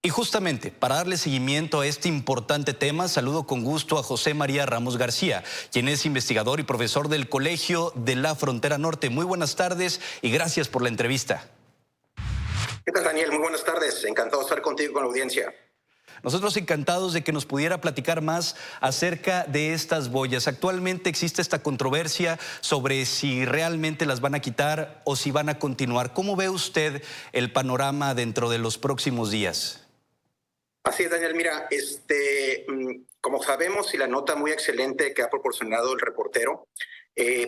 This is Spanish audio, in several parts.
Y justamente para darle seguimiento a este importante tema, saludo con gusto a José María Ramos García, quien es investigador y profesor del Colegio de la Frontera Norte. Muy buenas tardes y gracias por la entrevista. ¿Qué tal, Daniel? Muy buenas tardes. Encantado de estar contigo con la audiencia. Nosotros encantados de que nos pudiera platicar más acerca de estas boyas. Actualmente existe esta controversia sobre si realmente las van a quitar o si van a continuar. ¿Cómo ve usted el panorama dentro de los próximos días? Así es, Daniel. Mira, como sabemos y la nota muy excelente que ha proporcionado el reportero,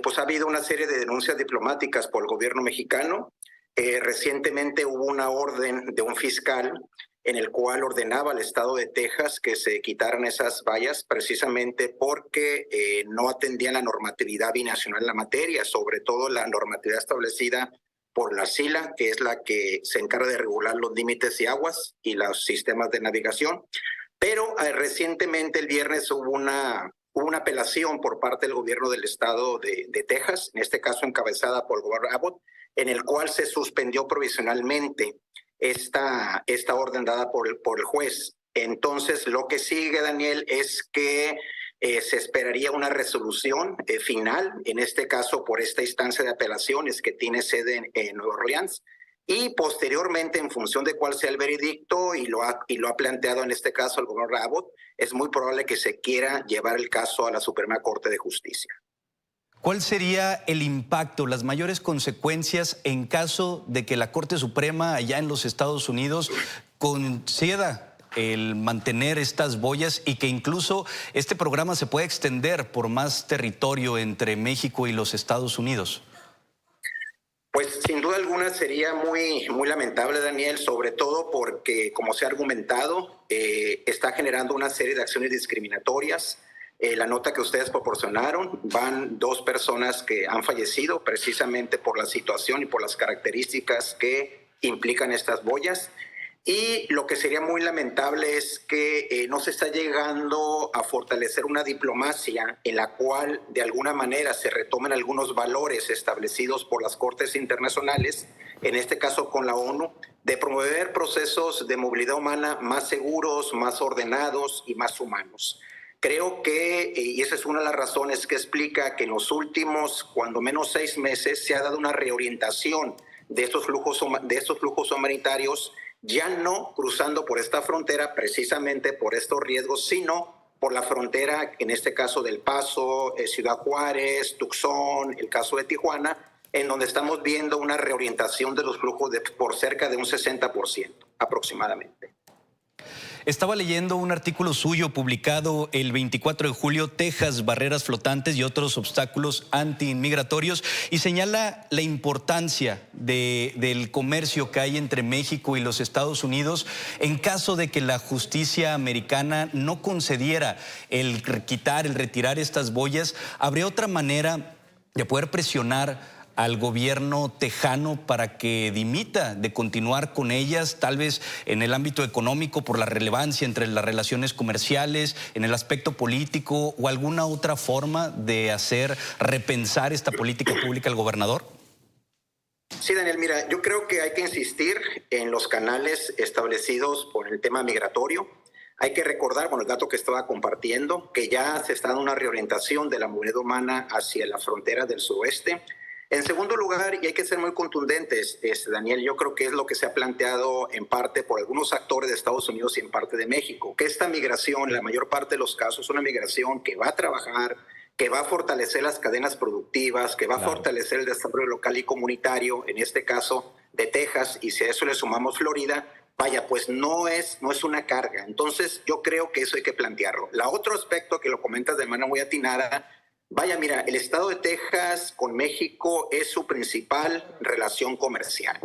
pues ha habido una serie de denuncias diplomáticas por el gobierno mexicano. Recientemente hubo una orden de un fiscal en el cual ordenaba al estado de Texas que se quitaran esas vallas precisamente porque no atendían la normatividad binacional en la materia, sobre todo la normatividad establecida por la SILA, que es la que se encarga de regular los límites de aguas y los sistemas de navegación. Pero recientemente, el viernes, hubo una apelación por parte del gobierno del estado de Texas, en este caso encabezada por el gobernador Abbott, en el cual se suspendió provisionalmente esta orden dada por el juez. Entonces, lo que sigue, Daniel, es que se esperaría una resolución final, en este caso por esta instancia de apelaciones que tiene sede en Nueva Orleans, y posteriormente, en función de cuál sea el veredicto, y lo ha planteado en este caso el gobernador Abbott, es muy probable que se quiera llevar el caso a la Suprema Corte de Justicia. ¿Cuál sería el impacto, las mayores consecuencias en caso de que la Corte Suprema allá en los Estados Unidos conceda el mantener estas boyas y que incluso este programa se pueda extender por más territorio entre México y los Estados Unidos? Pues sin duda alguna sería muy lamentable, Daniel, sobre todo porque, como se ha argumentado, está generando una serie de acciones discriminatorias. La nota que ustedes proporcionaron, van 2 personas que han fallecido precisamente por la situación y por las características que implican estas boyas. Y lo que sería muy lamentable es que no se está llegando a fortalecer una diplomacia en la cual de alguna manera se retomen algunos valores establecidos por las Cortes Internacionales, en este caso con la ONU, de promover procesos de movilidad humana más seguros, más ordenados y más humanos. Creo que, y esa es una de las razones que explica que en los últimos, cuando menos 6 meses, se ha dado una reorientación de estos flujos humanitarios, ya no cruzando por esta frontera precisamente por estos riesgos, sino por la frontera, en este caso del Paso, Ciudad Juárez, Tucson, el caso de Tijuana, en donde estamos viendo una reorientación de los flujos por cerca de un 60% aproximadamente. Estaba leyendo un artículo suyo publicado el 24 de julio, Texas, barreras flotantes y otros obstáculos antiinmigratorios, y señala la importancia del comercio que hay entre México y los Estados Unidos en caso de que la justicia americana no concediera el retirar estas boyas. ¿Habría otra manera de poder presionar al gobierno tejano para que dimita de continuar con ellas, tal vez en el ámbito económico por la relevancia entre las relaciones comerciales, en el aspecto político, o alguna otra forma de hacer repensar esta política pública al gobernador? Sí, Daniel, mira, yo creo que hay que insistir en los canales establecidos por el tema migratorio. Hay que recordar, bueno, el dato que estaba compartiendo, que ya se está dando una reorientación de la movilidad humana hacia la frontera del suroeste. En segundo lugar, y hay que ser muy contundentes, Daniel, yo creo que es lo que se ha planteado en parte por algunos actores de Estados Unidos y en parte de México, que esta migración, en la mayor parte de los casos, es una migración que va a trabajar, que va a fortalecer las cadenas productivas, que va a fortalecer el desarrollo local y comunitario, en este caso de Texas, y si a eso le sumamos Florida, vaya, pues no es una carga. Entonces, yo creo que eso hay que plantearlo. El otro aspecto que lo comentas de manera muy atinada, vaya, mira, el estado de Texas con México es su principal relación comercial.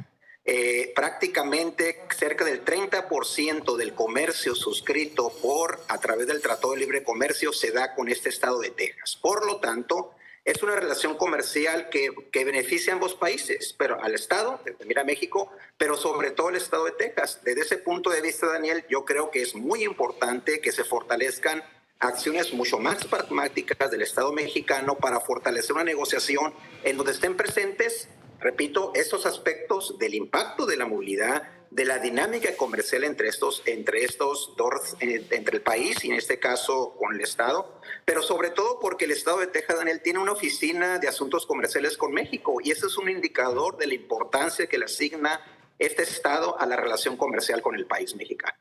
Prácticamente cerca del 30% del comercio suscrito a través del Tratado de Libre Comercio se da con este estado de Texas. Por lo tanto, es una relación comercial que beneficia a ambos países, pero al estado, mira México, pero sobre todo el estado de Texas. Desde ese punto de vista, Daniel, yo creo que es muy importante que se fortalezcan acciones mucho más pragmáticas del Estado mexicano para fortalecer una negociación en donde estén presentes, repito, estos aspectos del impacto de la movilidad, de la dinámica comercial entre el país y en este caso con el Estado, pero sobre todo porque el Estado de Texas, Daniel, tiene una oficina de asuntos comerciales con México y ese es un indicador de la importancia que le asigna este Estado a la relación comercial con el país mexicano.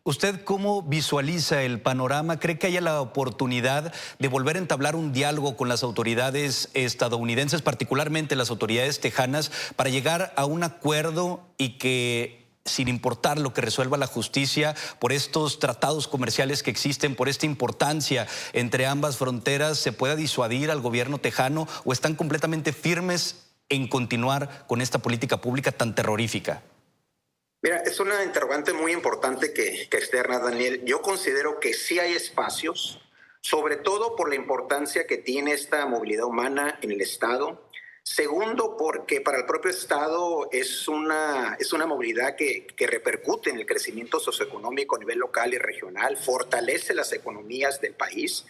¿Usted cómo visualiza el panorama? ¿Cree que haya la oportunidad de volver a entablar un diálogo con las autoridades estadounidenses, particularmente las autoridades tejanas, para llegar a un acuerdo y que, sin importar lo que resuelva la justicia, por estos tratados comerciales que existen, por esta importancia entre ambas fronteras, se pueda disuadir al gobierno tejano, o están completamente firmes en continuar con esta política pública tan terrorífica? Mira, es una interrogante muy importante que externa, Daniel. Yo considero que sí hay espacios, sobre todo por la importancia que tiene esta movilidad humana en el Estado. Segundo, porque para el propio Estado es una movilidad que repercute en el crecimiento socioeconómico a nivel local y regional, fortalece las economías del país.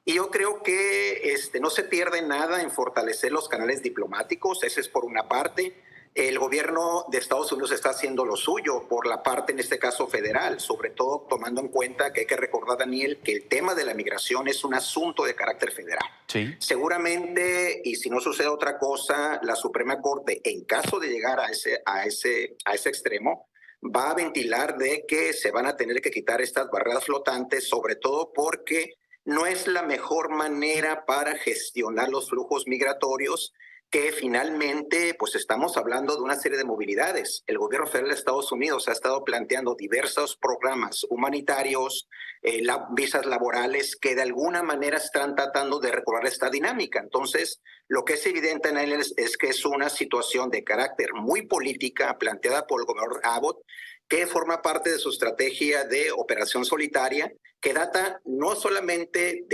Y yo creo que no se pierde nada en fortalecer los canales diplomáticos, ese es por una parte. El gobierno de Estados Unidos está haciendo lo suyo por la parte, en este caso, federal, sobre todo tomando en cuenta que hay que recordar, Daniel, que el tema de la migración es un asunto de carácter federal. Sí. Seguramente, y si no sucede otra cosa, la Suprema Corte, en caso de llegar a ese extremo, va a ventilar de que se van a tener que quitar estas barreras flotantes, sobre todo porque no es la mejor manera para gestionar los flujos migratorios, que finalmente pues estamos hablando de una serie de movilidades. El gobierno federal de Estados Unidos ha estado planteando diversos programas humanitarios, visas laborales, que de alguna manera están tratando de recobrar esta dinámica. Entonces, lo que es evidente en él es que es una situación de carácter muy política planteada por el gobernador Abbott, que forma parte de su estrategia de operación solitaria, que data no solamente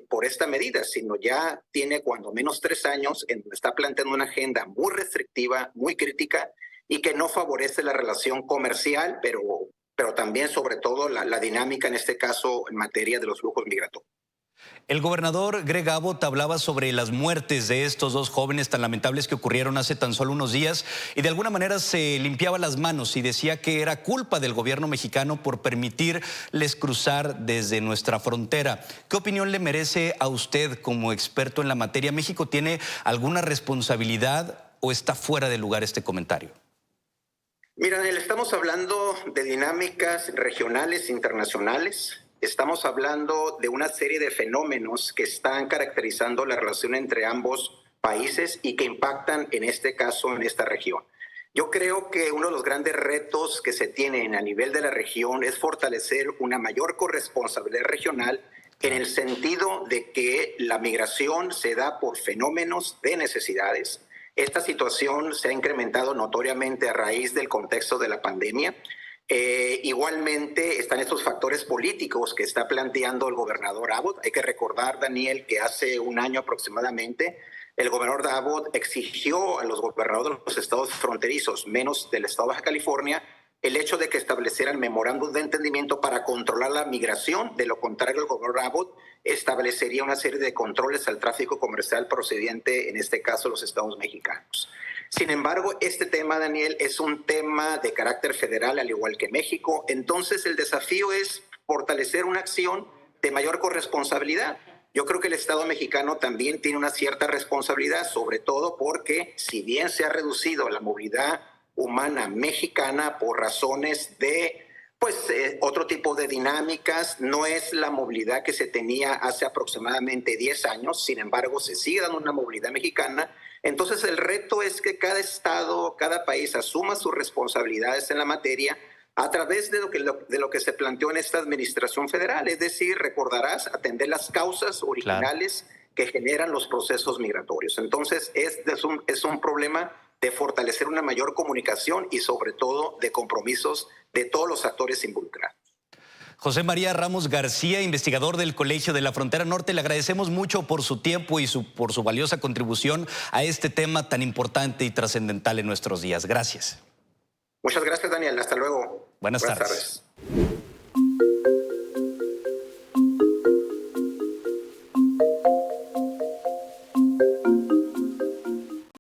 por esta medida, sino ya tiene cuando menos 3 años en donde está planteando una agenda muy restrictiva, muy crítica y que no favorece la relación comercial, pero también sobre todo la dinámica en este caso en materia de los flujos migratorios. El gobernador Greg Abbott hablaba sobre las muertes de estos 2 jóvenes tan lamentables que ocurrieron hace tan solo unos días y de alguna manera se limpiaba las manos y decía que era culpa del gobierno mexicano por permitirles cruzar desde nuestra frontera. ¿Qué opinión le merece a usted como experto en la materia? ¿México tiene alguna responsabilidad o está fuera de lugar este comentario? Mira, Daniel, estamos hablando de dinámicas regionales e internacionales. Estamos hablando de una serie de fenómenos que están caracterizando la relación entre ambos países y que impactan, en este caso, en esta región. Yo creo que uno de los grandes retos que se tienen a nivel de la región es fortalecer una mayor corresponsabilidad regional en el sentido de que la migración se da por fenómenos de necesidades. Esta situación se ha incrementado notoriamente a raíz del contexto de la pandemia. Igualmente están estos factores políticos que está planteando el gobernador Abbott. Hay que recordar, Daniel, que hace un año aproximadamente el gobernador Abbott exigió a los gobernadores de los estados fronterizos, menos del estado de Baja California, el hecho de que establecieran memorándum de entendimiento para controlar la migración. De lo contrario, el gobernador Abbott establecería una serie de controles al tráfico comercial procedente, en este caso, de los estados mexicanos. Sin embargo, este tema, Daniel, es un tema de carácter federal, al igual que México. Entonces, el desafío es fortalecer una acción de mayor corresponsabilidad. Yo creo que el Estado mexicano también tiene una cierta responsabilidad, sobre todo porque, si bien se ha reducido la movilidad humana mexicana por razones de otro tipo de dinámicas, no es la movilidad que se tenía hace aproximadamente 10 años, sin embargo, se sigue dando una movilidad mexicana. Entonces, el reto es que cada estado, cada país asuma sus responsabilidades en la materia a través de lo que se planteó en esta administración federal, es decir, recordarás, atender las causas originales que generan los procesos migratorios. Entonces, es un problema de fortalecer una mayor comunicación y sobre todo de compromisos de todos los actores involucrados. José María Ramos García, investigador del Colegio de la Frontera Norte, le agradecemos mucho por su tiempo y por su valiosa contribución a este tema tan importante y trascendental en nuestros días. Gracias. Muchas gracias, Daniel. Hasta luego. Buenas tardes.